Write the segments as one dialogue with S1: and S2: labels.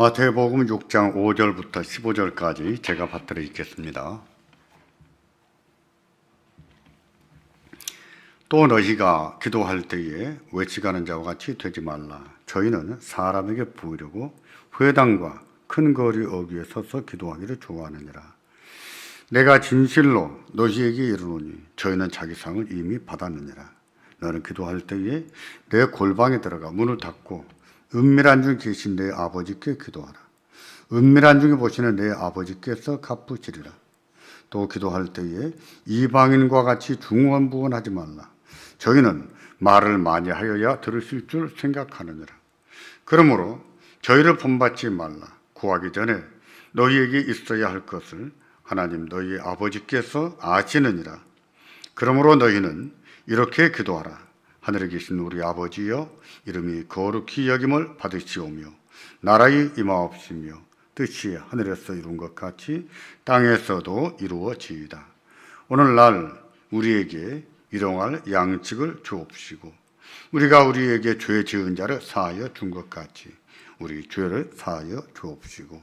S1: 마태복음 6장 5절부터 15절까지 제가 받들어 읽겠습니다. 또 너희가 기도할 때에 외치가는 자와 같이 되지 말라. 저희는 사람에게 보이려고 회당과 큰 거리 어귀에 서서 기도하기를 좋아하느니라. 내가 진실로 너희에게 이르노니 저희는 자기 상을 이미 받았느니라. 너는 기도할 때에 내 골방에 들어가 문을 닫고 은밀한 중에 계신 내 아버지께 기도하라. 은밀한 중에 보시는 내 아버지께서 갚으시리라. 또 기도할 때에 이방인과 같이 중언부언하지 말라. 저희는 말을 많이 하여야 들으실 줄 생각하느니라. 그러므로 저희를 본받지 말라. 구하기 전에 너희에게 있어야 할 것을 하나님 너희 아버지께서 아시느니라. 그러므로 너희는 이렇게 기도하라. 하늘에 계신 우리 아버지여, 이름이 거룩히 여김을 받으시오며 나라의 임하옵시며 뜻이 하늘에서 이룬 것 같이 땅에서도 이루어지이다. 오늘날 우리에게 일용할 양식을 주옵시고 우리가 우리에게 죄 지은 자를 사하여 준 것 같이 우리 죄를 사하여 주옵시고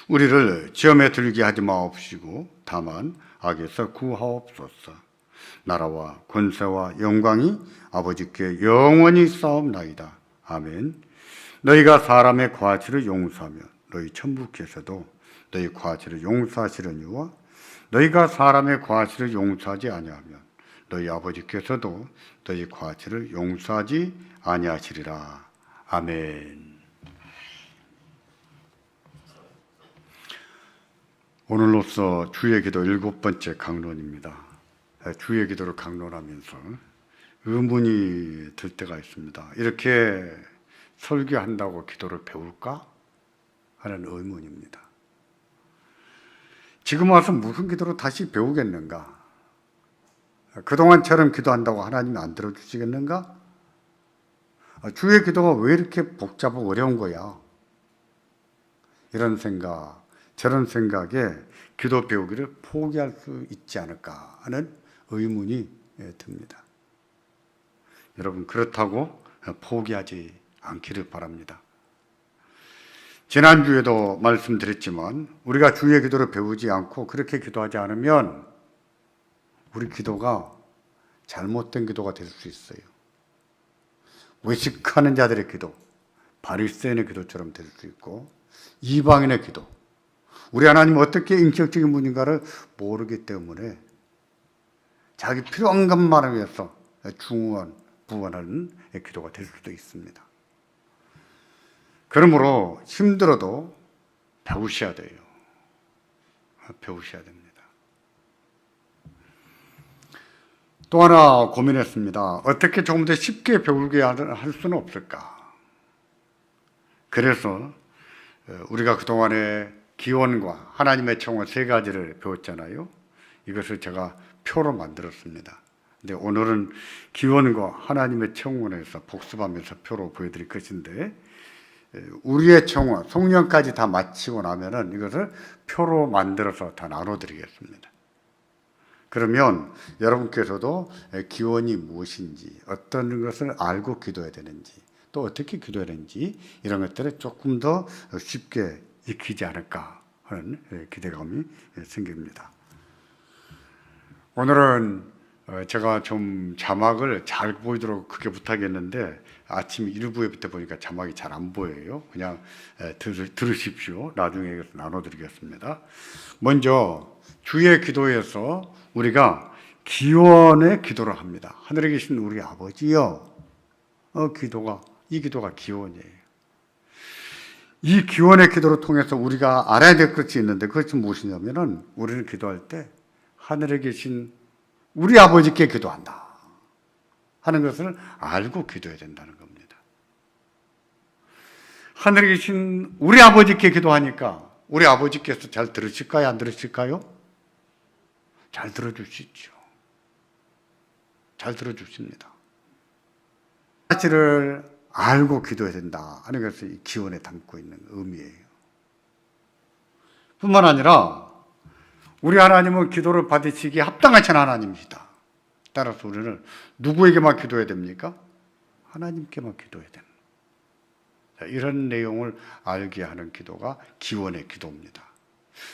S1: 우리를 시험에 들게 하지 마옵시고 다만 악에서 구하옵소서. 나라와 권세와 영광이 아버지께 영원히 싸움나이다. 아멘. 너희가 사람의 과실을 용서하면 너희 천부께서도 너희 과실을 용서하시려니와 너희가 사람의 과실을 용서하지 아니하면 너희 아버지께서도 너희 과실을 용서하지 아니하시리라. 아멘. 오늘로써 주의 기도 7번째 강론입니다. 주의 기도를 강론하면서 의문이 들 때가 있습니다. 이렇게 설교한다고 기도를 배울까? 하는 의문입니다. 지금 와서 무슨 기도로 다시 배우겠는가? 그동안처럼 기도한다고 하나님이 안 들어주시겠는가? 주의 기도가 왜 이렇게 복잡하고 어려운 거야? 이런 생각, 저런 생각에 기도 배우기를 포기할 수 있지 않을까 하는 의문이 듭니다. 여러분, 그렇다고 포기하지 않기를 바랍니다. 지난주에도 말씀드렸지만 우리가 주의 기도를 배우지 않고 그렇게 기도하지 않으면 우리 기도가 잘못된 기도가 될 수 있어요. 외식하는 자들의 기도, 바리새인의 기도처럼 될 수 있고 이방인의 기도, 우리 하나님 어떻게 인격적인 분인가를 모르기 때문에 자기 필요한 것만을 위해서 중언부언하는 기도가 될 수도 있습니다. 그러므로 힘들어도 배우셔야 돼요. 배우셔야 됩니다. 또 하나 고민했습니다. 어떻게 조금 더 쉽게 배우게 할 수는 없을까? 그래서 우리가 그동안에 기원과 하나님의 청원 3가지를 배웠잖아요. 이것을 제가 표로 만들었습니다. 근데 오늘은 기원과 하나님의 청원에서 복습하면서 표로 보여드릴 것인데 우리의 청원, 송년까지 다 마치고 나면은 이것을 표로 만들어서 다 나눠드리겠습니다. 그러면 여러분께서도 기원이 무엇인지, 어떤 것을 알고 기도해야 되는지, 또 어떻게 기도해야 되는지 이런 것들을 조금 더 쉽게 익히지 않을까 하는 기대감이 생깁니다. 오늘은 제가 좀 자막을 잘 보이도록 크게 부탁했는데 아침 1부에부터 보니까 자막이 잘 안 보여요. 그냥 들으십시오. 나중에 나눠드리겠습니다. 먼저 주의 기도에서 우리가 기원의 기도를 합니다. 하늘에 계신 우리 아버지여, 이 기도가 기원이에요. 이 기원의 기도를 통해서 우리가 알아야 될 것이 있는데 그것이 무엇이냐면은 우리는 기도할 때 하늘에 계신 우리 아버지께 기도한다 하는 것을 알고 기도해야 된다는 겁니다. 하늘에 계신 우리 아버지께 기도하니까 우리 아버지께서 잘 들으실까요? 안 들으실까요? 잘 들어주시죠. 잘 들어주십니다. 사실을 알고 기도해야 된다 하는 것을 이 기원에 담고 있는 의미예요. 뿐만 아니라 우리 하나님은 기도를 받으시기에 합당하신 하나님이시다. 따라서 우리는 누구에게만 기도해야 됩니까? 하나님께만 기도해야 됩니다. 이런 내용을 알게 하는 기도가 기원의 기도입니다.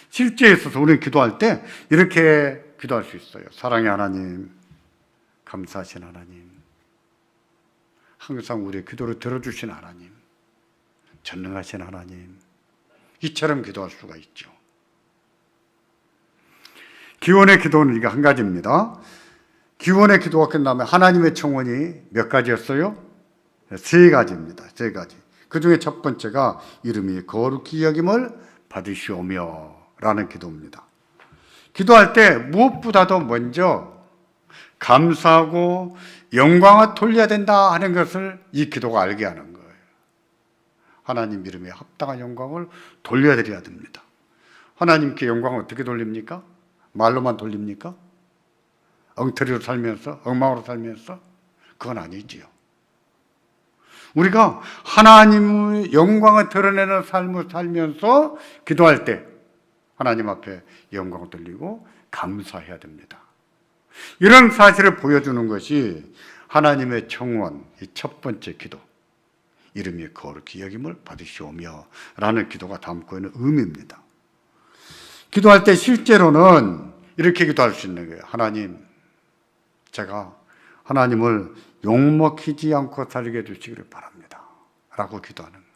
S1: 실제에 있어서 우리는 기도할 때 이렇게 기도할 수 있어요. 사랑의 하나님, 감사하신 하나님, 항상 우리의 기도를 들어주신 하나님, 전능하신 하나님, 이처럼 기도할 수가 있죠. 기원의 기도는 이게 한 가지입니다. 기원의 기도가 끝나면 하나님의 청원이 몇 가지였어요? 세 가지입니다. 세 가지. 그 중에 첫 번째가 이름이 거룩히 여김을 받으시오며 라는 기도입니다. 기도할 때 무엇보다도 먼저 감사하고 영광을 돌려야 된다 하는 것을 이 기도가 알게 하는 거예요. 하나님 이름에 합당한 영광을 돌려드려야 됩니다. 하나님께 영광을 어떻게 돌립니까? 말로만 돌립니까? 엉터리로 살면서, 엉망으로 살면서? 그건 아니지요. 우리가 하나님의 영광을 드러내는 삶을 살면서 기도할 때 하나님 앞에 영광을 돌리고 감사해야 됩니다. 이런 사실을 보여주는 것이 하나님의 청원, 이 첫 번째 기도, 이름이 거룩히 여김을 받으시오며 라는 기도가 담고 있는 의미입니다. 기도할 때 실제로는 이렇게 기도할 수 있는 거예요. 하나님, 제가 하나님을 욕먹히지 않고 살게 해주시기를 바랍니다 라고 기도하는 거예요.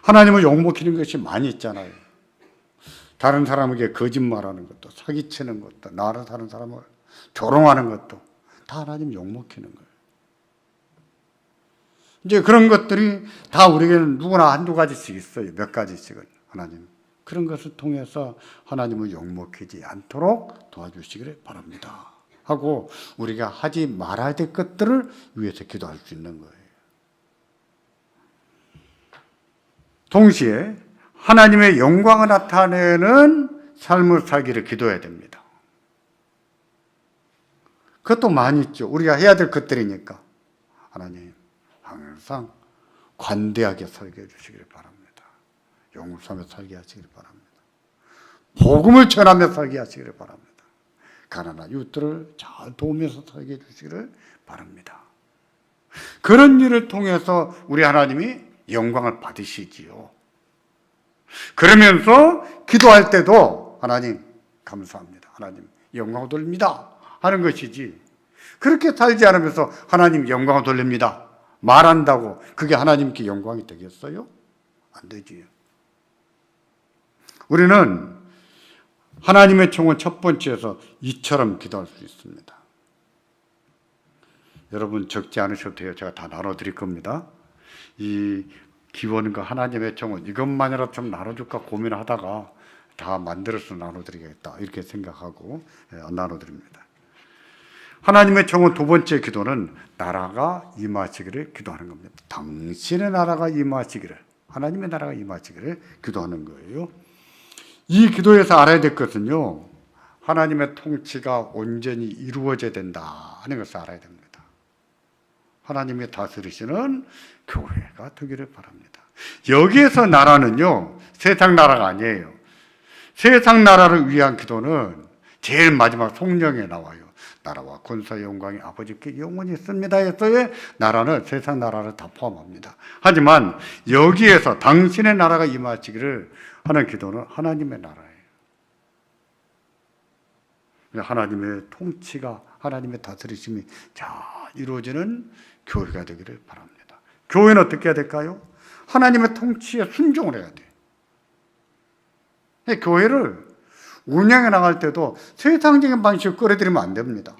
S1: 하나님을 욕먹히는 것이 많이 있잖아요. 다른 사람에게 거짓말하는 것도, 사기치는 것도, 나를 다른 사람을 조롱하는 것도 다 하나님 욕먹히는 거예요. 이제 그런 것들이 다 우리에게는 누구나 한두 가지씩 있어요. 몇 가지씩은. 하나님, 그런 것을 통해서 하나님을 욕먹히지 않도록 도와주시기를 바랍니다 하고 우리가 하지 말아야 될 것들을 위해서 기도할 수 있는 거예요. 동시에 하나님의 영광을 나타내는 삶을 살기를 기도해야 됩니다. 그것도 많이 있죠. 우리가 해야 될 것들이니까. 하나님, 항상 관대하게 살게 해주시기를 바랍니다. 용서하며 살게 하시기를 바랍니다. 복음을 전하며 살게 하시기를 바랍니다. 가난한 이웃들을 잘 도우면서 살게 해주시기를 바랍니다. 그런 일을 통해서 우리 하나님이 영광을 받으시지요. 그러면서 기도할 때도 하나님 감사합니다. 하나님 영광을 돌립니다 하는 것이지, 그렇게 살지 않으면서 하나님 영광을 돌립니다 말한다고 그게 하나님께 영광이 되겠어요? 안 되지요. 우리는 하나님의 청원 첫 번째에서 이처럼 기도할 수 있습니다. 여러분 적지 않으셔도 돼요. 제가 다 나눠드릴 겁니다. 이 기원과 하나님의 청원 이것만이라도 좀 나눠줄까 고민하다가 다 만들어서 나눠드리겠다 이렇게 생각하고 나눠드립니다. 하나님의 청원 두 번째 기도는 나라가 임하시기를 기도하는 겁니다. 당신의 나라가 임하시기를, 하나님의 나라가 임하시기를 기도하는 거예요. 이 기도에서 알아야 될 것은요, 하나님의 통치가 온전히 이루어져야 된다 하는 것을 알아야 됩니다. 하나님이 다스리시는 교회가 되기를 바랍니다. 여기에서 나라는요, 세상 나라가 아니에요. 세상 나라를 위한 기도는 제일 마지막 성령에 나와요. 나라와 권세와 영광이 아버지께 영원히 있습니다 해서의 나라는 세상 나라를 다 포함합니다. 하지만 여기에서 당신의 나라가 임하시기를 하는 기도는 하나님의 나라예요. 하나님의 통치가, 하나님의 다스리심이 잘 이루어지는 교회가 되기를 바랍니다. 교회는 어떻게 해야 될까요? 하나님의 통치에 순종을 해야 돼요. 교회를 운영해 나갈 때도 세상적인 방식을 끌어들이면 안 됩니다.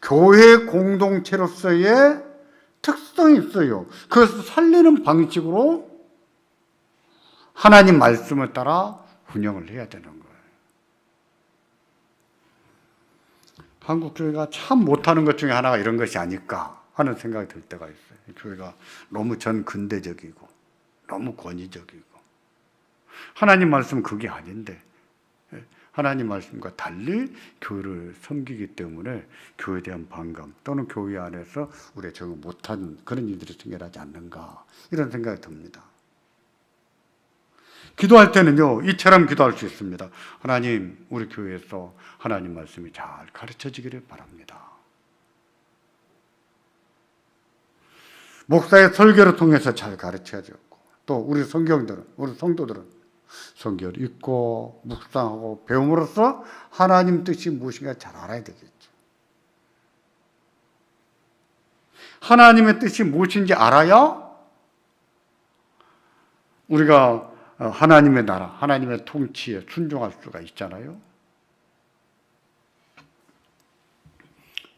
S1: 교회 공동체로서의 특성이 있어요. 그것을 살리는 방식으로 하나님 말씀을 따라 운영을 해야 되는 거예요. 한국 교회가 참 못하는 것 중에 하나가 이런 것이 아닐까 하는 생각이 들 때가 있어요. 교회가 너무 전근대적이고 너무 권위적이고, 하나님 말씀은 그게 아닌데 하나님 말씀과 달리 교회를 섬기기 때문에 교회에 대한 반감 또는 교회 안에서 우리가 적응 못한 그런 일들이 생겨나지 않는가 이런 생각이 듭니다. 기도할 때는요, 이처럼 기도할 수 있습니다. 하나님, 우리 교회에서 하나님 말씀이 잘 가르쳐지기를 바랍니다. 목사의 설교를 통해서 잘 가르쳐야 되고, 또 우리 성도들은 성경을 읽고 묵상하고 배움으로써 하나님 뜻이 무엇인가 잘 알아야 되겠죠. 하나님의 뜻이 무엇인지 알아야 우리가 하나님의 나라, 하나님의 통치에 순종할 수가 있잖아요.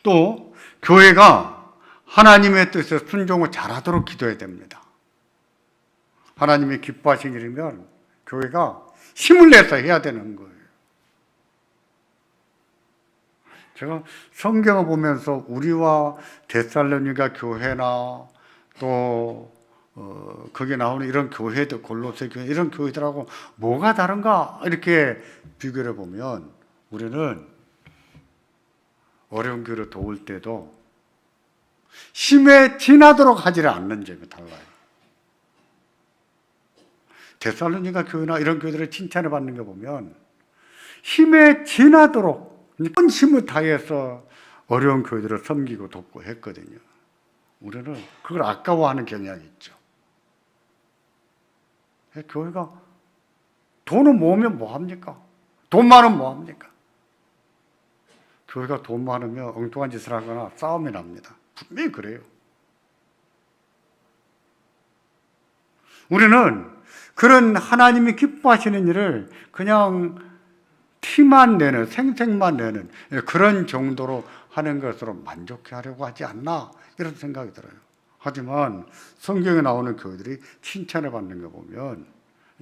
S1: 또 교회가 하나님의 뜻에 순종을 잘하도록 기도해야 됩니다. 하나님이 기뻐하시는 일이면 교회가 힘을 내서 해야 되는 거예요. 제가 성경을 보면서 우리와 데살로니가 교회나 또 거기에 나오는 이런 교회들, 골로새 교회 이런 교회들하고 뭐가 다른가 이렇게 비교를 보면 우리는 어려운 교회를 도울 때도 힘에 지나도록 하지를 않는 점이 달라요. 데살로니가 교회나 이런 교회들을 칭찬을 받는 거 보면 힘에 지나도록 온 힘을 다해서 어려운 교회들을 섬기고 돕고 했거든요. 우리는 그걸 아까워하는 경향이 있죠. 교회가 돈을 모으면 뭐합니까? 돈 많으면 뭐합니까? 교회가 돈 많으면 엉뚱한 짓을 하거나 싸움이 납니다. 분명히 그래요. 우리는 그런 하나님이 기뻐하시는 일을 그냥 티만 내는, 생색만 내는 그런 정도로 하는 것으로 만족해 하려고 하지 않나 이런 생각이 들어요. 하지만 성경에 나오는 교회들이 칭찬을 받는 거 보면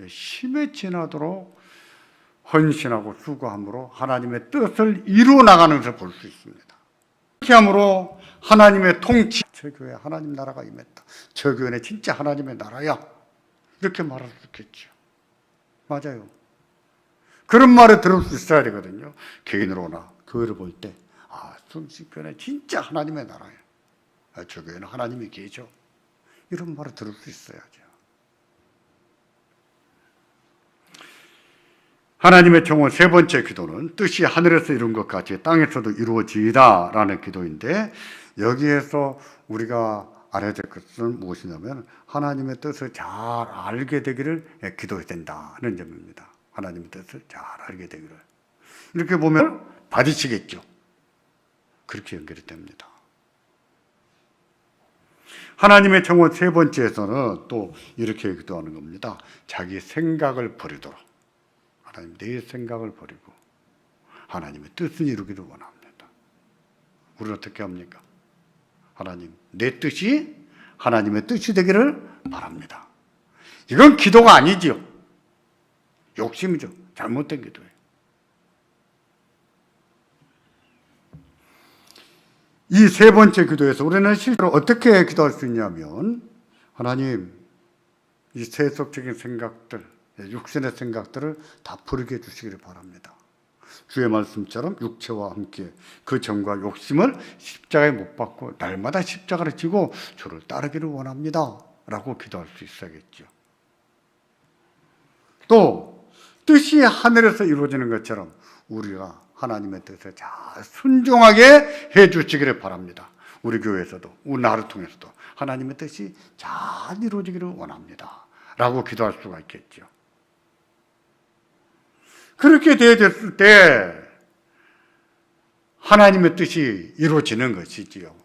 S1: 힘에 지나도록 헌신하고 수고함으로 하나님의 뜻을 이루어 나가는 것을 볼 수 있습니다. 그렇게 함으로 하나님의 통치, 저 교회에 하나님 나라가 임했다. 저 교회는 진짜 하나님의 나라야. 이렇게 말할 수 있겠죠. 맞아요. 그런 말을 들을 수 있어야 되거든요. 개인으로나 교회를 볼 때, 성식교회는 진짜 하나님의 나라야. 저 교회는 하나님이 계셔. 이런 말을 들을 수 있어야죠. 하나님의 종은 세 번째 기도는 뜻이 하늘에서 이룬 것 같이 땅에서도 이루어지이다라는 기도인데, 여기에서 우리가 알아야 될 것은 무엇이냐면 하나님의 뜻을 잘 알게 되기를 기도해야 된다는 점입니다. 하나님의 뜻을 잘 알게 되기를. 이렇게 보면 받으시겠죠. 그렇게 연결이 됩니다. 하나님의 정원 세 번째에서는 또 이렇게 기도하는 겁니다. 자기 생각을 버리도록. 하나님 내 생각을 버리고 하나님의 뜻을 이루기를 원합니다. 우리는 어떻게 합니까? 하나님 내 뜻이 하나님의 뜻이 되기를 바랍니다. 이건 기도가 아니지요. 욕심이죠. 잘못된 기도예요. 이 세 번째 기도에서 우리는 실제로 어떻게 기도할 수 있냐면, 하나님 이 세속적인 생각들, 육신의 생각들을 다 버리게 해주시기를 바랍니다. 주의 말씀처럼 육체와 함께 그 정과 욕심을 십자가에 못 박고 날마다 십자가를 지고 주를 따르기를 원합니다 라고 기도할 수 있어야겠죠. 또 뜻이 하늘에서 이루어지는 것처럼 우리가 하나님의 뜻에 잘 순종하게 해주시기를 바랍니다. 우리 교회에서도, 우리 나를 통해서도 하나님의 뜻이 잘 이루어지기를 원합니다 라고 기도할 수가 있겠죠. 그렇게 되었을 때 하나님의 뜻이 이루어지는 것이지요.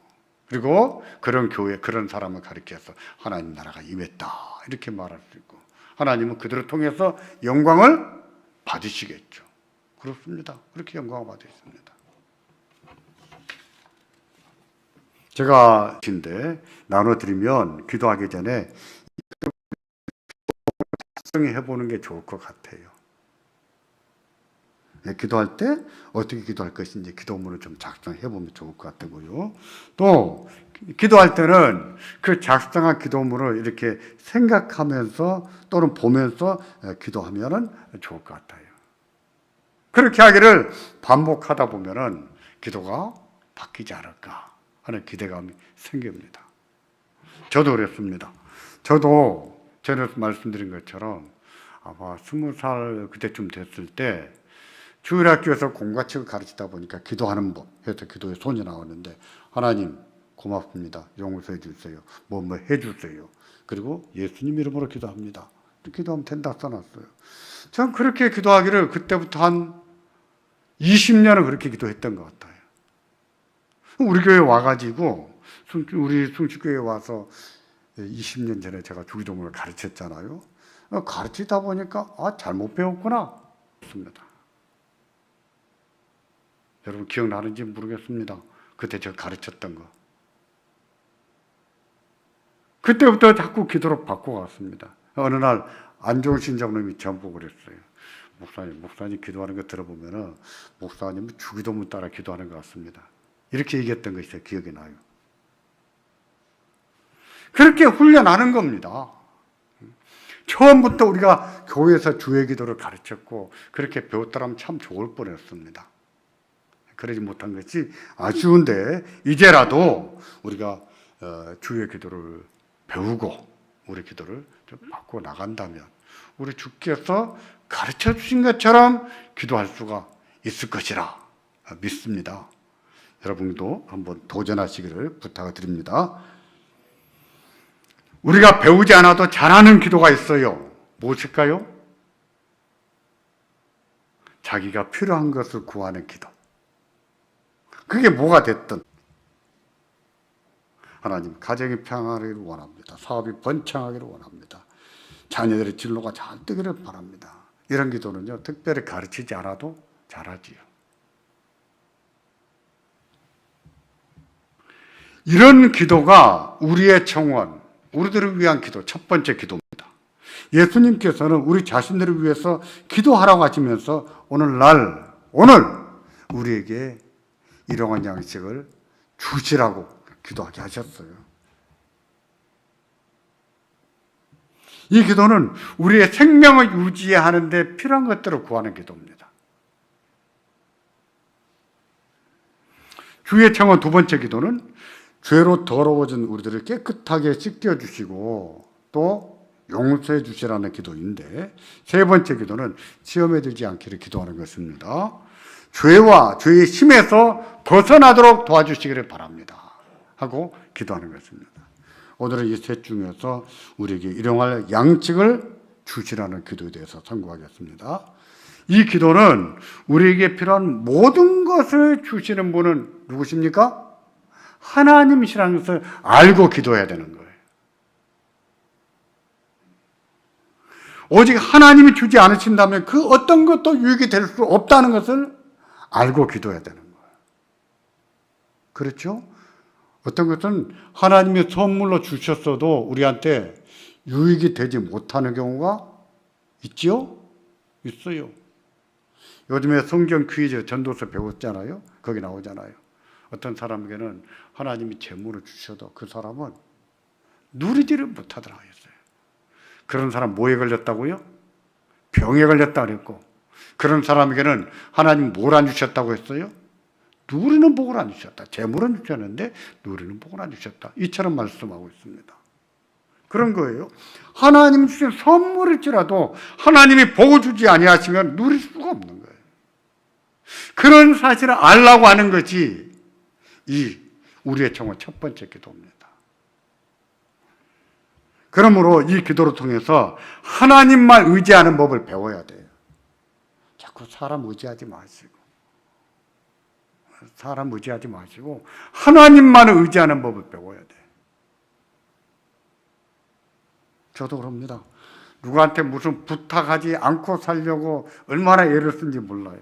S1: 그리고 그런 교회, 그런 사람을 가리켜서 하나님 나라가 임했다 이렇게 말할 수 있고, 하나님은 그들을 통해서 영광을 받으시겠죠. 그렇습니다. 그렇게 영광을 받으십니다. 제가 인데 나눠드리면 기도하기 전에 작성해 보는 게 좋을 것 같아요. 기도할 때 어떻게 기도할 것인지 기도문을 좀 작성해 보면 좋을 것 같고요. 또 기도할 때는 그 작성한 기도문을 이렇게 생각하면서 또는 보면서 기도하면 좋을 것 같아요. 그렇게 하기를 반복하다 보면은 기도가 바뀌지 않을까 하는 기대감이 생깁니다. 저도 그랬습니다. 저도 전에 말씀드린 것처럼 아마 20살 그때쯤 됐을 때 주일학교에서 공과책을 가르치다 보니까 기도하는 법 해서 기도에 손이 나왔는데, 하나님 고맙습니다. 용서해 주세요. 뭐 해주세요. 그리고 예수님 이름으로 기도합니다. 기도하면 된다 써놨어요. 전 그렇게 기도하기를 그때부터 한 20년을 그렇게 기도했던 것 같아요. 우리 교회 와가지고 우리 숭실교회에 와서 20년 전에 제가 주기도문을 가르쳤잖아요. 가르치다 보니까 잘못 배웠구나 했습니다. 여러분 기억나는지 모르겠습니다. 그때 제가 가르쳤던 거. 그때부터 자꾸 기도로 바꿔갔습니다. 어느 날 안 좋은 신장님이 전부 그랬어요. 목사님 기도하는 거 들어보면은 목사님은 주기도문 따라 기도하는 것 같습니다. 이렇게 얘기했던 거 있어요. 기억이 나요. 그렇게 훈련하는 겁니다. 처음부터 우리가 교회에서 주의 기도를 가르쳤고 그렇게 배웠더라면 참 좋을 뻔했습니다. 그러지 못한 것이 아쉬운데 이제라도 우리가 주의 기도를 배우고 우리 기도를 좀 바꿔 나간다면 우리 주께서 가르쳐 주신 것처럼 기도할 수가 있을 것이라 믿습니다. 여러분도 한번 도전하시기를 부탁드립니다. 우리가 배우지 않아도 잘하는 기도가 있어요. 무엇일까요? 자기가 필요한 것을 구하는 기도. 그게 뭐가 됐든 하나님 가정이 평안하기를 원합니다. 사업이 번창하기를 원합니다. 자녀들의 진로가 잘 뜨기를 바랍니다. 이런 기도는요 특별히 가르치지 않아도 잘하지요. 이런 기도가 우리의 청원, 우리들을 위한 기도, 첫 번째 기도입니다. 예수님께서는 우리 자신들을 위해서 기도하라고 하시면서 오늘 우리에게 일용할 양식을 주시라고 기도하게 하셨어요. 이 기도는 우리의 생명을 유지하는 데 필요한 것들을 구하는 기도입니다. 주의 청원 두 번째 기도는 죄로 더러워진 우리들을 깨끗하게 씻겨주시고 또 용서해 주시라는 기도인데 세 번째 기도는 시험에 들지 않기를 기도하는 것입니다. 죄와 죄의 심에서 벗어나도록 도와주시기를 바랍니다 하고 기도하는 것입니다. 오늘은 이 셋 중에서 우리에게 일용할 양식을 주시라는 기도에 대해서 선고하겠습니다. 이 기도는 우리에게 필요한 모든 것을 주시는 분은 누구십니까? 하나님이시라는 것을 알고 기도해야 되는 거예요. 오직 하나님이 주지 않으신다면 그 어떤 것도 유익이 될 수 없다는 것을 알고 기도해야 되는 거예요. 그렇죠? 어떤 것은 하나님이 선물로 주셨어도 우리한테 유익이 되지 못하는 경우가 있지요? 있어요. 요즘에 성경 퀴즈 전도서 배웠잖아요. 거기 나오잖아요. 어떤 사람에게는 하나님이 재물을 주셔도 그 사람은 누리지를 못하더라 했어요. 그런 사람 뭐에 걸렸다고요? 병에 걸렸다 그랬고, 그런 사람에게는 하나님 뭘 안 주셨다고 했어요? 누리는 복을 안 주셨다. 재물은 주셨는데 누리는 복을 안 주셨다. 이처럼 말씀하고 있습니다. 그런 거예요. 하나님 주신 선물일지라도 하나님이 복을 주지 아니하시면 누릴 수가 없는 거예요. 그런 사실을 알라고 하는 것이 이 우리의 청원 첫 번째 기도입니다. 그러므로 이 기도를 통해서 하나님만 의지하는 법을 배워야 돼요. 자꾸 사람 의지하지 마시고 하나님만을 의지하는 법을 배워야 돼. 저도 그럽니다. 누구한테 무슨 부탁하지 않고 살려고 얼마나 애를 쓴지 몰라요.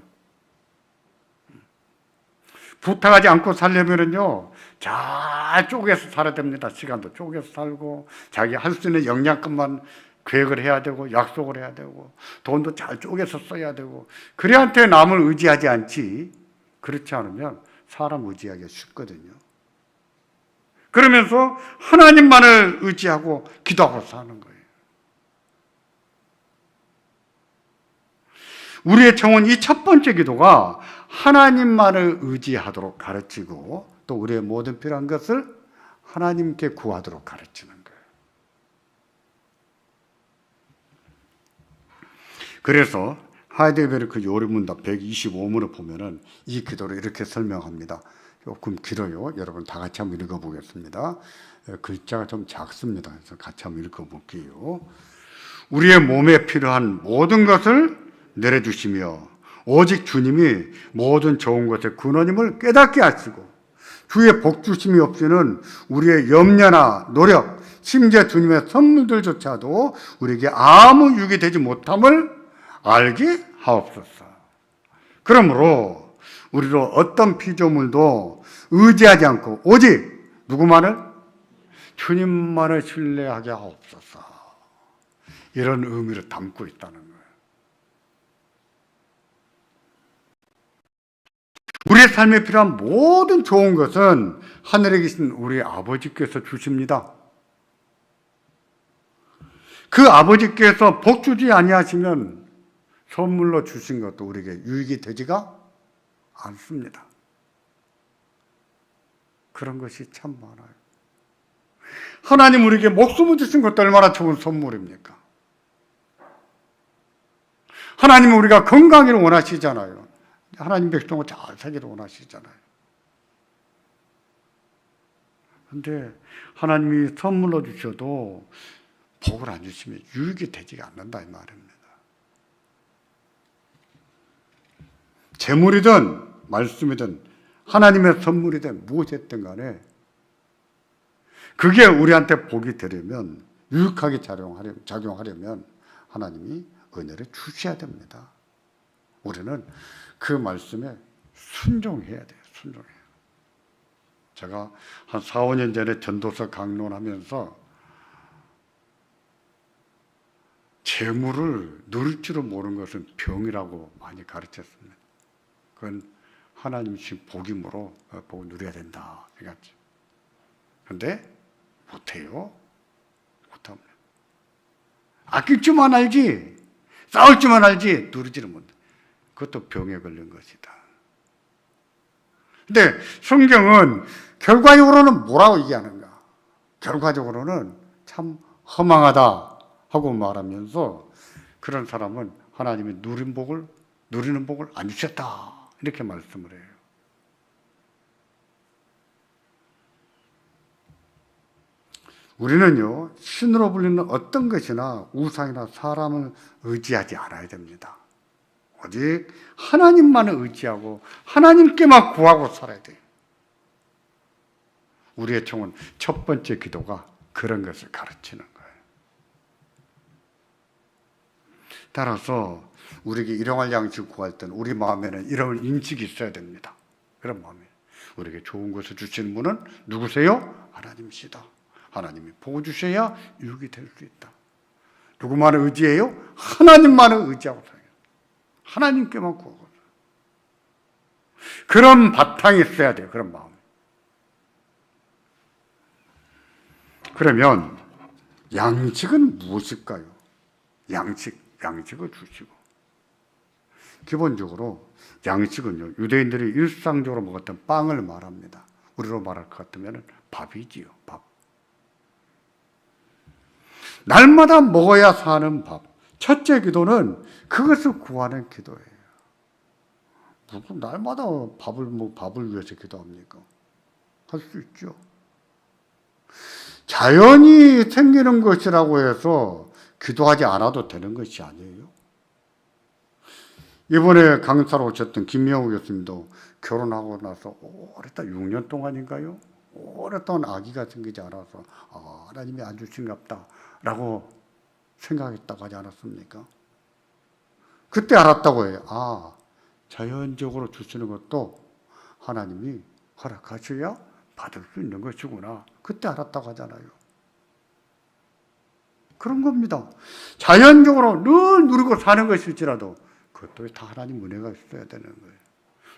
S1: 부탁하지 않고 살려면은요, 잘 쪼개서 살아야 됩니다. 시간도 쪼개서 살고, 자기 할 수 있는 역량급만 계획을 해야 되고, 약속을 해야 되고, 돈도 잘 쪼개서 써야 되고, 그래한테 남을 의지하지 않지. 그렇지 않으면 사람 의지하기가 쉽거든요. 그러면서 하나님만을 의지하고 기도하고 사는 거예요. 우리의 청원 이 첫 번째 기도가 하나님만을 의지하도록 가르치고 또 우리의 모든 필요한 것을 하나님께 구하도록 가르치는 거예요. 그래서 하이델베르크 요리문답 125문을 보면은 이 기도를 이렇게 설명합니다. 조금 길어요. 여러분 다 같이 한번 읽어보겠습니다. 글자가 좀 작습니다. 그래서 같이 한번 읽어볼게요. 우리의 몸에 필요한 모든 것을 내려주시며 오직 주님이 모든 좋은 것의 근원임을 깨닫게 하시고 주의 복 주심이 없이는 우리의 염려나 노력, 심지어 주님의 선물들조차도 우리에게 아무 유익이 되지 못함을 알게 하옵소서. 그러므로 우리로 어떤 피조물도 의지하지 않고 오직 누구만을? 주님만을 신뢰하게 하옵소서. 이런 의미를 담고 있다는 거예요. 우리의 삶에 필요한 모든 좋은 것은 하늘에 계신 우리 아버지께서 주십니다. 그 아버지께서 복 주지 아니하시면 선물로 주신 것도 우리에게 유익이 되지가 않습니다. 그런 것이 참 많아요. 하나님 우리에게 목숨을 주신 것도 얼마나 좋은 선물입니까? 하나님은 우리가 건강을 원하시잖아요. 하나님 백성을 잘 살기를 원하시잖아요. 그런데 하나님이 선물로 주셔도 복을 안 주시면 유익이 되지가 않는다 이 말입니다. 재물이든 말씀이든 하나님의 선물이든 무엇이든 간에 그게 우리한테 복이 되려면 유익하게 작용하려면 하나님이 은혜를 주셔야 됩니다. 우리는 그 말씀에 순종해야 돼요. 순종해요. 제가 한 4, 5년 전에 전도서 강론하면서 재물을 누릴 줄을 모르는 것은 병이라고 많이 가르쳤습니다. 그건 하나님 주신 복이므로 복을 누려야 된다. 그런데 못해요. 못합니다. 아낄 줄만 알지, 싸울 줄만 알지 누리지를 못해. 그것도 병에 걸린 것이다. 근데 성경은 결과적으로는 뭐라고 얘기하는가? 결과적으로는 참 허망하다 하고 말하면서 그런 사람은 하나님이 누리는 복을 안 주셨다 이렇게 말씀을 해요. 우리는요 신으로 불리는 어떤 것이나 우상이나 사람을 의지하지 않아야 됩니다. 오직 하나님만을 의지하고 하나님께만 구하고 살아야 돼요. 우리의 총은 첫 번째 기도가 그런 것을 가르치는 거예요. 따라서 우리에게 일용할 양식을 구할 때는 우리 마음에는 이런 인식이 있어야 됩니다. 그런 마음에 우리에게 좋은 것을 주시는 분은 누구세요? 하나님이시다. 하나님이 복을 주셔야 유익이 될 수 있다. 누구만을 의지해요? 하나님만을 의지하고 살아요. 하나님께만 구하고 그런 바탕이 있어야 돼요. 그런 마음. 그러면 양식은 무엇일까요? 양식을 주시고 기본적으로 양식은요 유대인들이 일상적으로 먹었던 빵을 말합니다. 우리로 말할 것 같으면 밥이지요. 밥. 날마다 먹어야 사는 밥. 첫째 기도는 그것을 구하는 기도예요. 무슨 날마다 밥을 위해서 기도합니까? 할 수 있죠. 자연이 생기는 것이라고 해서 기도하지 않아도 되는 것이 아니에요. 이번에 강사로 오셨던 김명우 교수님도 결혼하고 나서 오랫동안 6년 동안인가요? 오랫동안 아기가 생기지 않아서 하나님이 안 주신갑다 라고 생각했다고 하지 않았습니까? 그때 알았다고 해요. 자연적으로 주시는 것도 하나님이 허락하셔야 받을 수 있는 것이구나. 그때 알았다고 하잖아요. 그런 겁니다. 자연적으로 늘 누리고 사는 것일지라도 그것도 다 하나님 은혜가 있어야 되는 거예요.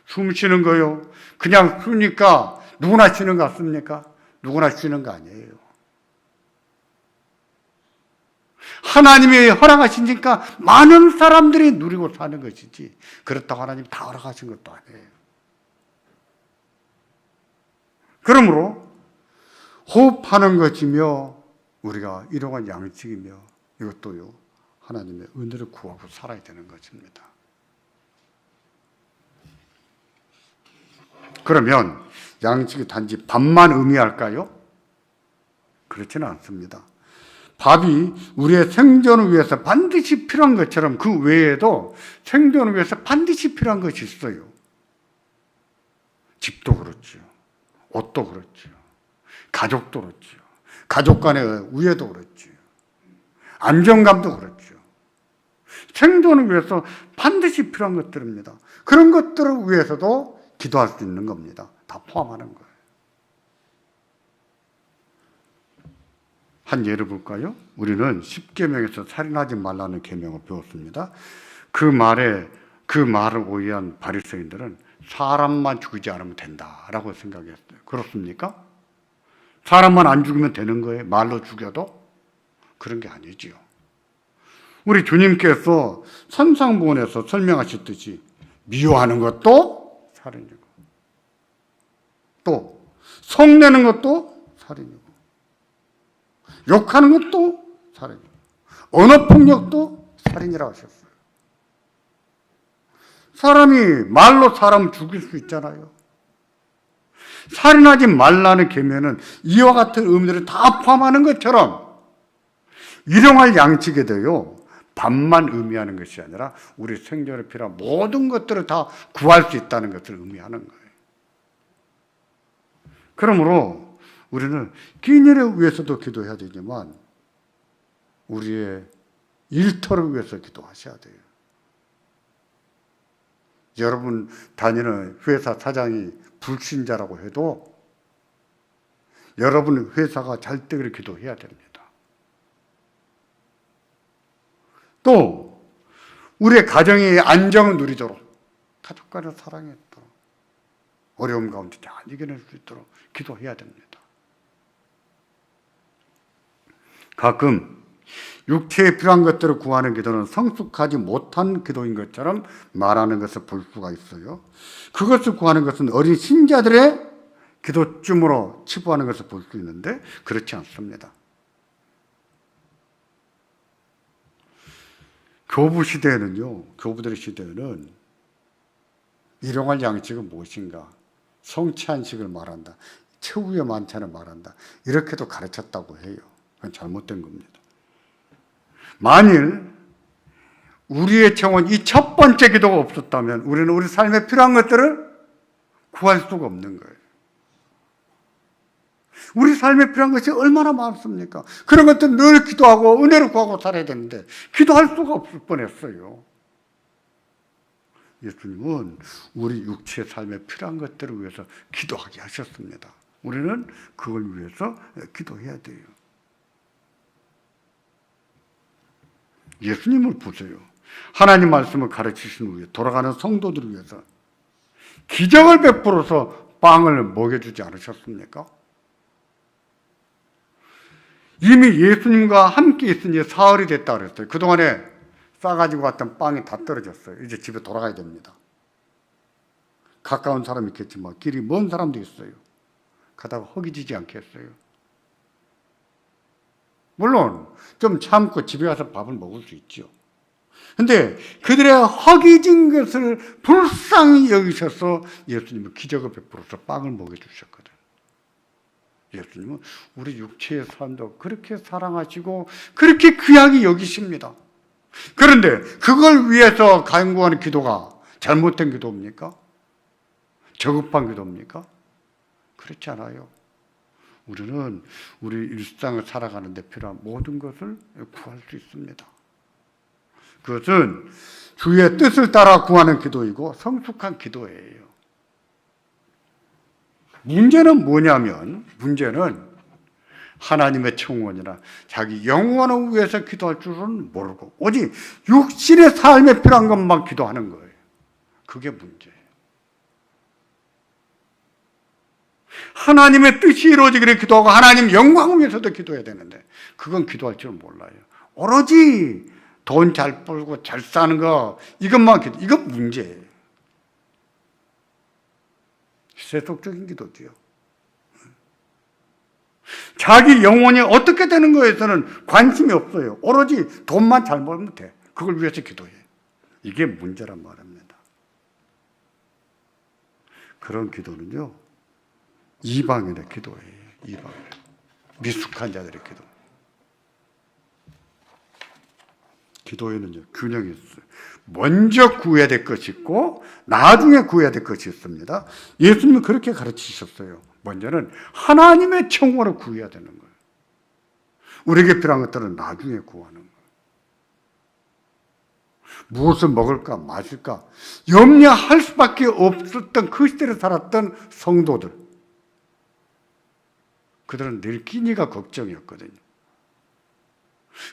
S1: 숨 쉬는 거요. 그냥 쉬니까 누구나 쉬는 거 같습니까? 누구나 쉬는 거 아니에요. 하나님이 허락하시니까 많은 사람들이 누리고 사는 것이지 그렇다고 하나님 다 허락하신 것도 아니에요. 그러므로 호흡하는 것이며 우리가 일용할 양식이며 이것도요 하나님의 은혜를 구하고 살아야 되는 것입니다. 그러면 양식이 단지 밥만 의미할까요? 그렇지는 않습니다. 밥이 우리의 생존을 위해서 반드시 필요한 것처럼 그 외에도 생존을 위해서 반드시 필요한 것이 있어요. 집도 그렇죠. 옷도 그렇죠. 가족도 그렇죠. 가족 간의 우애도 그렇죠. 안정감도 그렇죠. 생존을 위해서 반드시 필요한 것들입니다. 그런 것들을 위해서도 기도할 수 있는 겁니다. 다 포함하는 거예요. 한 예를 볼까요? 우리는 10계명에서 살인하지 말라는 계명을 배웠습니다. 그 말을 오해한 바리새인들은 사람만 죽이지 않으면 된다라고 생각했어요. 그렇습니까? 사람만 안 죽이면 되는 거예요? 말로 죽여도? 그런 게 아니지요. 우리 주님께서 산상보훈에서 설명하셨듯이 미워하는 것도 살인이고, 또 성내는 것도 살인이고, 욕하는 것도 살인이고, 언어폭력도 살인이라고 하셨어요. 사람이 말로 사람 죽일 수 있잖아요. 살인하지 말라는 계명은 이와 같은 의미들을 다 포함하는 것처럼 일용할 양식에 대하여 밥만 의미하는 것이 아니라 우리 생존에 필요한 모든 것들을 다 구할 수 있다는 것을 의미하는 거예요. 그러므로 우리는 끼니를 위해서도 기도해야 되지만 우리의 일터를 위해서 기도하셔야 돼요. 여러분 다니는 회사 사장이 불신자라고 해도 여러분 회사가 잘 되기를 기도해야 됩니다. 또 우리의 가정이 안정을 누리도록, 가족 간의 사랑했도록, 어려움 가운데 잘 이겨낼 수 있도록 기도해야 됩니다. 가끔 육체에 필요한 것들을 구하는 기도는 성숙하지 못한 기도인 것처럼 말하는 것을 볼 수가 있어요. 그것을 구하는 것은 어린 신자들의 기도쯤으로 치부하는 것을 볼 수 있는데 그렇지 않습니다. 교부들의 시대에는 일용할 양식은 무엇인가? 성취한식을 말한다. 최후의 만찬을 말한다. 이렇게도 가르쳤다고 해요. 그건 잘못된 겁니다. 만일 우리의 청원 이 첫 번째 기도가 없었다면 우리는 우리 삶에 필요한 것들을 구할 수가 없는 거예요. 우리 삶에 필요한 것이 얼마나 많습니까? 그런 것들 늘 기도하고 은혜를 구하고 살아야 되는데 기도할 수가 없을 뻔했어요. 예수님은 우리 육체의 삶에 필요한 것들을 위해서 기도하게 하셨습니다. 우리는 그걸 위해서 기도해야 돼요. 예수님을 보세요. 하나님 말씀을 가르치신 후에 돌아가는 성도들을 위해서 기적을 베풀어서 빵을 먹여주지 않으셨습니까? 이미 예수님과 함께 있으니 사흘이 됐다 그랬어요. 그동안에 싸가지고 왔던 빵이 다 떨어졌어요. 이제 집에 돌아가야 됩니다. 가까운 사람이 있겠지만 길이 먼 사람도 있어요. 가다가 허기지지 않겠어요? 물론 좀 참고 집에 가서 밥을 먹을 수 있죠. 근데 그들의 허기진 것을 불쌍히 여기셔서 예수님은 기적을 베풀어서 빵을 먹여주셨거든. 예수님은 우리 육체의 삶도 그렇게 사랑하시고 그렇게 귀하게 여기십니다. 그런데 그걸 위해서 간구하는 기도가 잘못된 기도입니까? 저급한 기도입니까? 그렇지 않아요. 우리는 우리 일상을 살아가는 데 필요한 모든 것을 구할 수 있습니다. 그것은 주의 뜻을 따라 구하는 기도이고 성숙한 기도예요. 문제는 뭐냐면 문제는 하나님의 청원이나 자기 영원을 위해서 기도할 줄은 모르고 오직 육신의 삶에 필요한 것만 기도하는 거예요. 그게 문제예요. 하나님의 뜻이 이루어지기를 기도하고 하나님 영광을 위해서도 기도해야 되는데 그건 기도할 줄 몰라요. 오로지 돈 잘 벌고 잘 사는 거 이것만 기도, 이건 문제예요. 세속적인 기도지요. 자기 영혼이 어떻게 되는 거에서는 관심이 없어요. 오로지 돈만 잘 벌면 돼. 그걸 위해서 기도해. 이게 문제란 말입니다. 그런 기도는요, 이방인의 기도예요. 이방인. 미숙한 자들의 기도. 기도에는요, 균형이 있어요. 먼저 구해야 될 것이 있고 나중에 구해야 될 것이 있습니다. 예수님은 그렇게 가르치셨어요. 먼저는 하나님의 청원을 구해야 되는 거예요. 우리에게 필요한 것들은 나중에 구하는 거예요. 무엇을 먹을까 마실까 염려할 수밖에 없었던 그 시대를 살았던 성도들, 그들은 늘 끼니가 걱정이었거든요.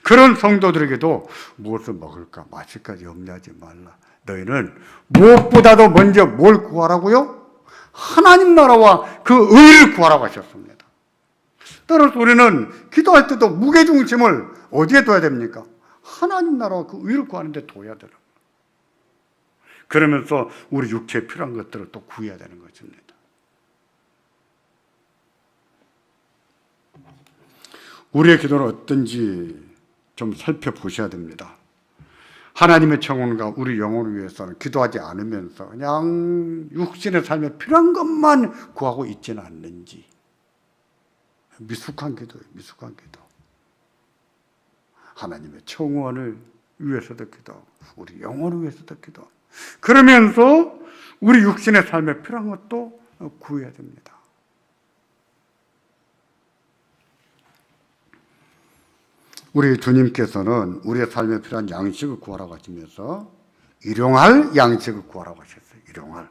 S1: 그런 성도들에게도 무엇을 먹을까 마실까 염려하지 말라. 너희는 무엇보다도 먼저 뭘 구하라고요? 하나님 나라와 그 의를 구하라고 하셨습니다. 따라서 우리는 기도할 때도 무게중심을 어디에 둬야 됩니까? 하나님 나라와 그 의를 구하는 데 둬야 되는 거예요. 그러면서 우리 육체에 필요한 것들을 또 구해야 되는 것입니다. 우리의 기도는 어떤지 좀 살펴보셔야 됩니다. 하나님의 청혼과 우리 영혼을 위해서는 기도하지 않으면서 그냥 육신의 삶에 필요한 것만 구하고 있지는 않는지. 미숙한 기도예요. 미숙한 기도. 하나님의 청혼을 위해서도 기도하고 우리 영혼을 위해서도 기도하고 그러면서 우리 육신의 삶에 필요한 것도 구해야 됩니다. 우리 주님께서는 우리의 삶에 필요한 양식을 구하라고 하시면서 일용할 양식을 구하라고 하셨어요. 일용할.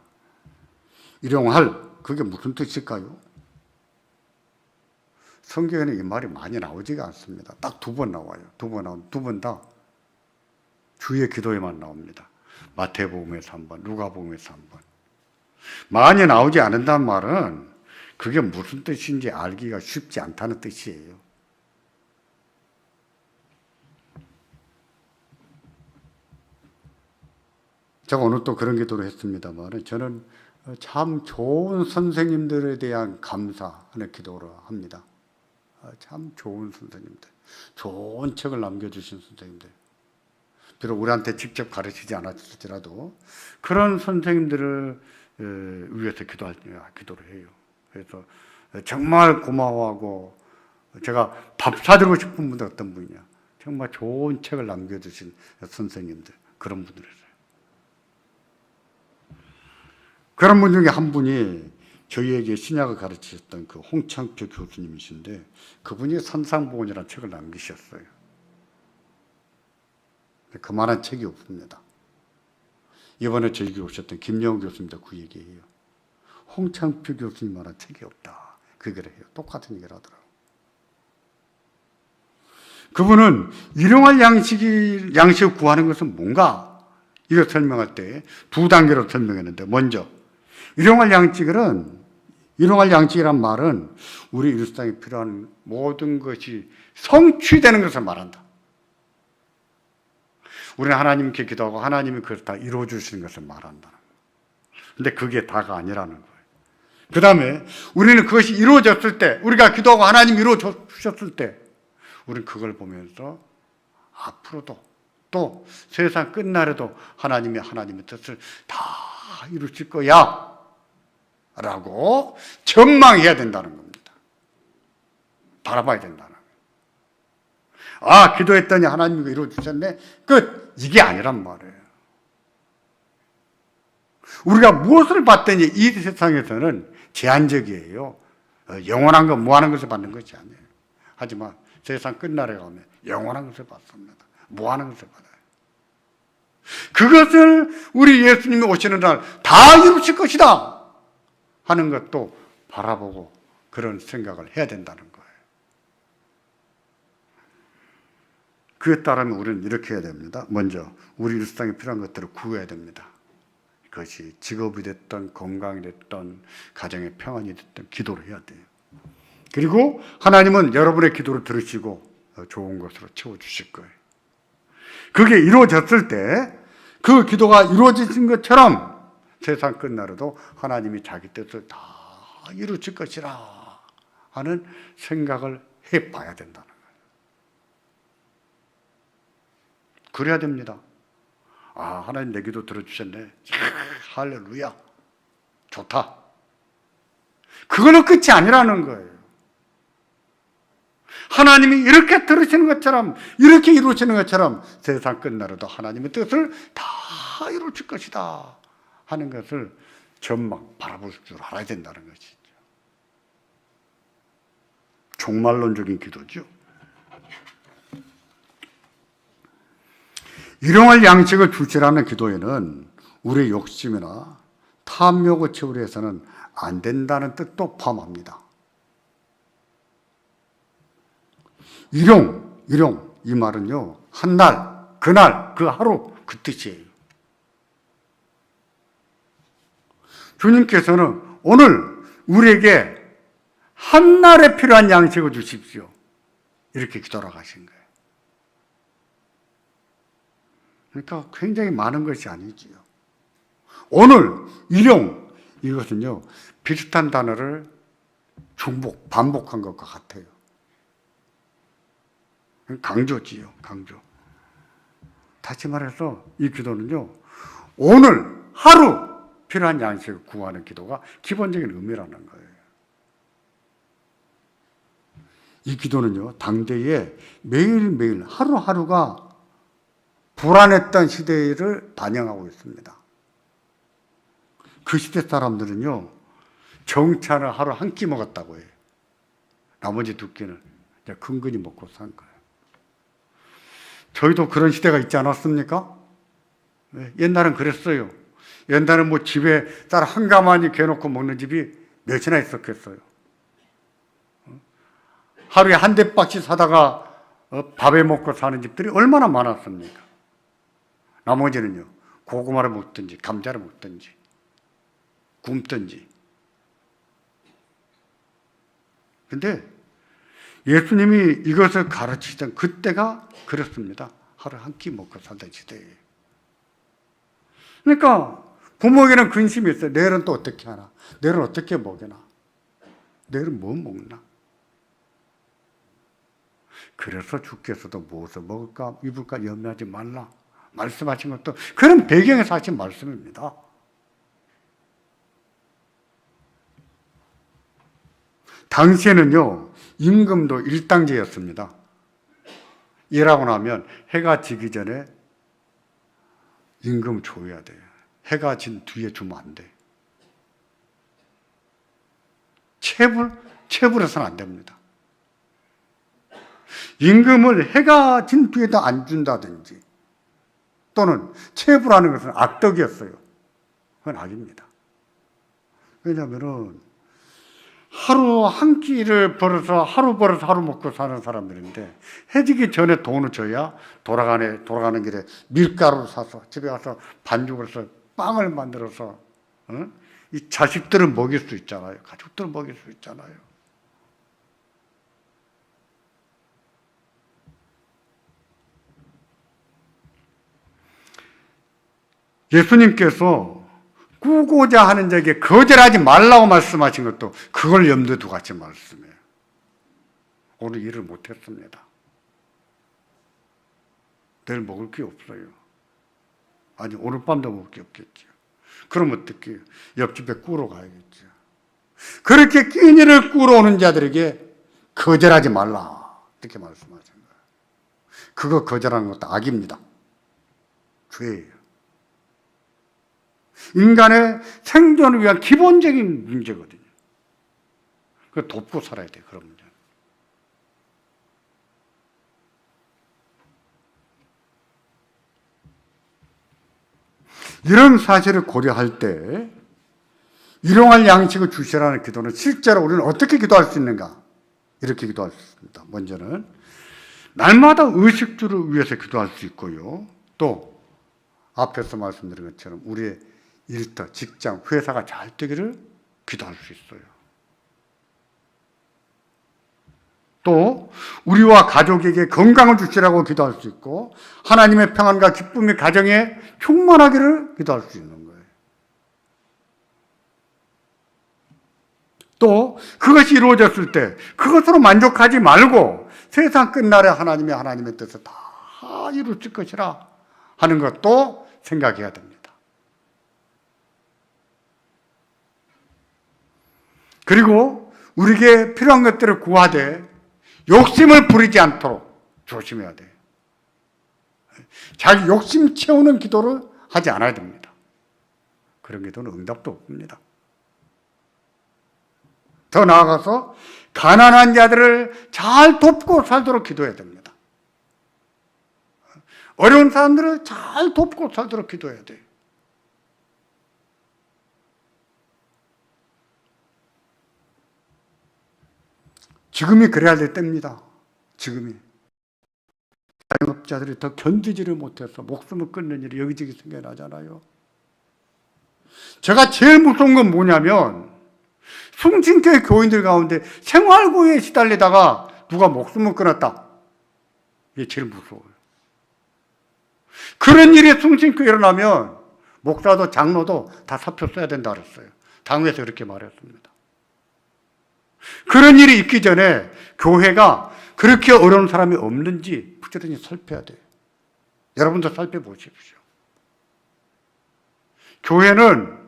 S1: 일용할, 그게 무슨 뜻일까요? 성경에는 이 말이 많이 나오지가 않습니다. 딱 2번 나와요. 2번 나온, 2번 다 주의 기도에만 나옵니다. 마태복음에서 1번, 누가복음에서 1번. 많이 나오지 않는다는 말은 그게 무슨 뜻인지 알기가 쉽지 않다는 뜻이에요. 제가 오늘 또 그런 기도를 했습니다만 저는 참 좋은 선생님들에 대한 감사하는 기도를 합니다. 참 좋은 선생님들, 좋은 책을 남겨주신 선생님들, 비록 우리한테 직접 가르치지 않았을지라도 그런 선생님들을 위해서 기도를 해요. 그래서 정말 고마워하고 제가 밥 사주고 싶은 분들 어떤 분이냐, 정말 좋은 책을 남겨주신 선생님들, 그런 분들이에요. 그런 분 중에 한 분이 저희에게 신약을 가르치셨던 그 홍창표 교수님이신데 그분이 산상보훈이라는 책을 남기셨어요. 그만한 책이 없습니다. 이번에 저희에게 오셨던 김영우 교수님도 그 얘기해요. 홍창표 교수님만한 책이 없다. 그 얘기를 해요. 똑같은 얘기를 하더라고요. 그분은 일용할 양식을 구하는 것은 뭔가? 이걸 설명할 때 2단계로 설명했는데, 먼저 일용할 양식이란 말은 우리 일상에 필요한 모든 것이 성취되는 것을 말한다. 우리는 하나님께 기도하고 하나님이 그걸 다 이루어 주시는 것을 말한다. 근데 그게 다가 아니라는 거예요. 그 다음에 우리는 그것이 이루어졌을 때, 우리가 기도하고 하나님이 이루어 주셨을 때 우리는 그걸 보면서 앞으로도 또 세상 끝날에도 하나님의 뜻을 다 이루실 거야 라고 전망해야 된다는 겁니다. 바라봐야 된다는 거예요. 아, 기도했더니 하나님이 이루어 주셨네, 끝! 이게 아니란 말이에요. 우리가 무엇을 받든지 이 세상에서는 제한적이에요. 영원한 것, 무한한 것을 받는 것이 아니에요. 하지만 세상 끝날에 가면 영원한 것을 받습니다. 무한한 것을 받아요. 그것을 우리 예수님이 오시는 날 다 이루실 것이다 하는 것도 바라보고 그런 생각을 해야 된다는 거예요. 그에 따르면 우리는 이렇게 해야 됩니다. 먼저 우리 일상에 필요한 것들을 구해야 됩니다. 그것이 직업이 됐든 건강이 됐든 가정의 평안이 됐든 기도를 해야 돼요. 그리고 하나님은 여러분의 기도를 들으시고 좋은 것으로 채워주실 거예요. 그게 이루어졌을 때 그 기도가 이루어진 것처럼 세상 끝날에도 하나님이 자기 뜻을 다 이루실 것이라 하는 생각을 해봐야 된다는 거예요. 그래야 됩니다. 아, 하나님 내 기도 들어주셨네. 할렐루야. 좋다. 그걸로 끝이 아니라는 거예요. 하나님이 이렇게 들으시는 것처럼, 이렇게 이루시는 것처럼 세상 끝나라도 하나님의 뜻을 다 이루실 것이다 하는 것을 전망 바라볼 줄 알아야 된다는 것이죠. 종말론적인 기도죠. 일용할 양식을 주시라는 기도에는 우리의 욕심이나 탐욕을 채우려 해서는 안 된다는 뜻도 포함합니다. 일용 이 말은요, 한날, 그날, 그 하루 그 뜻이에요. 주님께서는 오늘 우리에게 한날에 필요한 양식을 주십시오. 이렇게 기도하러 가신 거예요. 그러니까 굉장히 많은 것이 아니지요. 오늘, 일용, 이것은요, 비슷한 단어를 반복한 것과 같아요. 강조지요, 강조. 다시 말해서 이 기도는요, 오늘 하루 필요한 양식을 구하는 기도가 기본적인 의미라는 거예요. 이 기도는요, 당대에 매일매일 하루하루가 불안했던 시대를 반영하고 있습니다. 그 시대 사람들은요, 정찬을 하루 한 끼 먹었다고 해요. 나머지 두 끼는 근근히 먹고 산 거예요. 저희도 그런 시대가 있지 않았습니까? 옛날엔 그랬어요. 옛날엔 뭐 집에 쌀 한 가마니 개놓고 먹는 집이 몇이나 있었겠어요. 하루에 한 대박씩 사다가 밥에 먹고 사는 집들이 얼마나 많았습니까? 나머지는요, 고구마를 먹든지 감자를 먹든지 굶든지. 근데 예수님이 이것을 가르치던 그때가 그렇습니다. 하루 한 끼 먹고 살던 시대예요. 그러니까 부모에게는 근심이 있어요. 내일은 또 어떻게 하나? 내일은 어떻게 먹이나? 내일은 뭐 먹나? 그래서 주께서도 무엇을 먹을까 입을까 염려하지 말라 말씀하신 것도 그런 배경에서 하신 말씀입니다. 당시에는요, 임금도 일당제였습니다. 일하고 나면 해가 지기 전에 임금 줘야 돼요. 해가 진 뒤에 주면 안 돼. 체불해서는 안 됩니다. 임금을 해가 진 뒤에도 안 준다든지 또는 체불하는 것은 악덕이었어요. 그건 악입니다. 왜냐하면 하루 한 끼를 벌어서 하루 먹고 사는 사람들인데 해지기 전에 돈을 줘야 돌아가는 길에 밀가루를 사서 집에 가서 반죽을 해서 빵을 만들어서 이 자식들을 먹일 수 있잖아요. 가족들을 먹일 수 있잖아요. 예수님께서 꾸고자 하는 자에게 거절하지 말라고 말씀하신 것도 그걸 염두에 두고 하신 말씀이에요. 오늘 일을 못했습니다. 내일 먹을 게 없어요. 아니 오늘 밤도 먹을 게 없겠죠. 그럼 어떻게 해요? 옆집에 꾸러 가야겠죠. 그렇게 끼니를 꾸러 오는 자들에게 거절하지 말라 이렇게 말씀하신 거예요. 그거 거절하는 것도 악입니다. 죄예요. 인간의 생존을 위한 기본적인 문제거든요. 그걸 돕고 살아야 돼요. 그런 문제. 이런 사실을 고려할 때 일용할 양식을 주시라는 기도는 실제로 우리는 어떻게 기도할 수 있는가? 이렇게 기도할 수 있습니다. 먼저는 날마다 의식주를 위해서 기도할 수 있고요. 또 앞에서 말씀드린 것처럼 우리의 일터, 직장, 회사가 잘 되기를 기도할 수 있어요. 또 우리와 가족에게 건강을 주시라고 기도할 수 있고 하나님의 평안과 기쁨이 가정에 충만하기를 기도할 수 있는 거예요. 또 그것이 이루어졌을 때 그것으로 만족하지 말고 세상 끝날에 하나님의 뜻을 다 이루실 것이라 하는 것도 생각해야 됩니다. 그리고 우리에게 필요한 것들을 구하되 욕심을 부리지 않도록 조심해야 돼요. 자기 욕심 채우는 기도를 하지 않아야 됩니다. 그런 기도는 응답도 없습니다. 더 나아가서 가난한 자들을 잘 돕고 살도록 기도해야 됩니다. 어려운 사람들을 잘 돕고 살도록 기도해야 돼요. 지금이 그래야 될 때입니다. 지금이. 자영업자들이 더 견디지를 못해서 목숨을 끊는 일이 여기저기 생겨나잖아요. 제가 제일 무서운 건 뭐냐면 숭신교회 교인들 가운데 생활고에 시달리다가 누가 목숨을 끊었다. 이게 제일 무서워요. 그런 일이 숭신교회에 일어나면 목사도 장로도 다 사표 써야 된다 그랬어요. 당회에서 그렇게 말했습니다. 그런 일이 있기 전에 교회가 그렇게 어려운 사람이 없는지 부지런히 살펴야 돼요. 여러분도 살펴보십시오. 교회는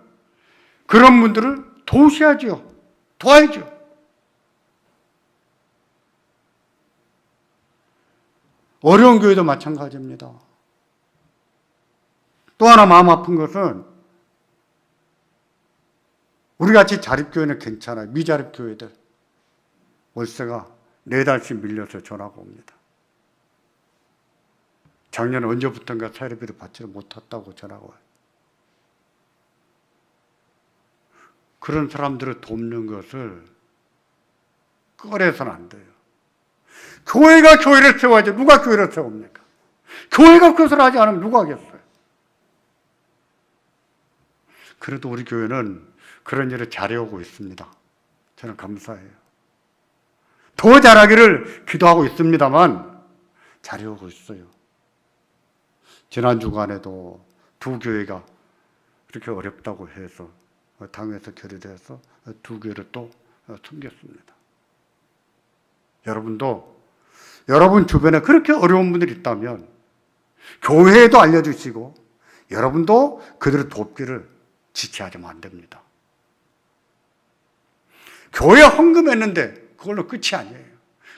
S1: 그런 분들을 도우셔야죠. 도와야죠. 어려운 교회도 마찬가지입니다. 또 하나 마음 아픈 것은 우리같이 자립교회는 괜찮아요. 미자립교회들 월세가 4달씩 밀려서 전화가 옵니다. 작년 언제부턴가 사례비를 받지 못했다고 전화가 와요. 그런 사람들을 돕는 것을 꺼내서는 안 돼요. 교회가 교회를 세워야지 누가 교회를 세웁니까? 교회가 그것을 하지 않으면 누가 하겠어요? 그래도 우리 교회는 그런 일을 잘해오고 있습니다. 저는 감사해요. 더 잘하기를 기도하고 있습니다만 잘해오고 있어요. 지난 주간에도 두 교회가 그렇게 어렵다고 해서 당에서 결의돼서 두 교회를 또 섬겼습니다. 여러분도 여러분 주변에 그렇게 어려운 분들이 있다면 교회에도 알려주시고 여러분도 그들을 돕기를 지체하면 안 됩니다. 교회 헌금했는데 그걸로 끝이 아니에요.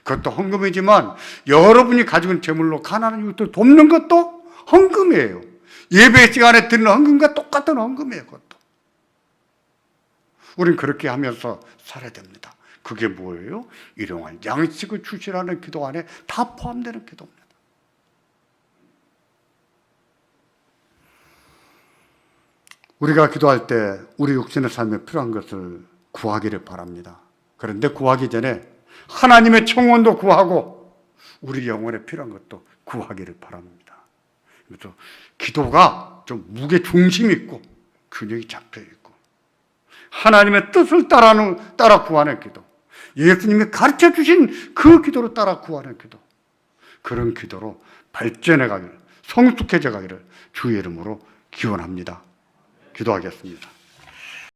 S1: 그것도 헌금이지만 여러분이 가지고 있는 재물로 가난한 이웃들 돕는 것도 헌금이에요. 예배 시간에 드리는 헌금과 똑같은 헌금이에요. 그것도. 우린 그렇게 하면서 살아야 됩니다. 그게 뭐예요? 일용할 양식을 주시라는 기도 안에 다 포함되는 기도입니다. 우리가 기도할 때 우리 육신의 삶에 필요한 것을 구하기를 바랍니다. 그런데 구하기 전에 하나님의 청원도 구하고 우리 영혼에 필요한 것도 구하기를 바랍니다. 그래서 기도가 좀 무게 중심이 있고 균형이 잡혀 있고 하나님의 뜻을 따라 구하는 기도, 예수님이 가르쳐 주신 그 기도로 따라 구하는 기도, 그런 기도로 발전해 가기를, 성숙해져 가기를 주의 이름으로 기원합니다. 기도하겠습니다.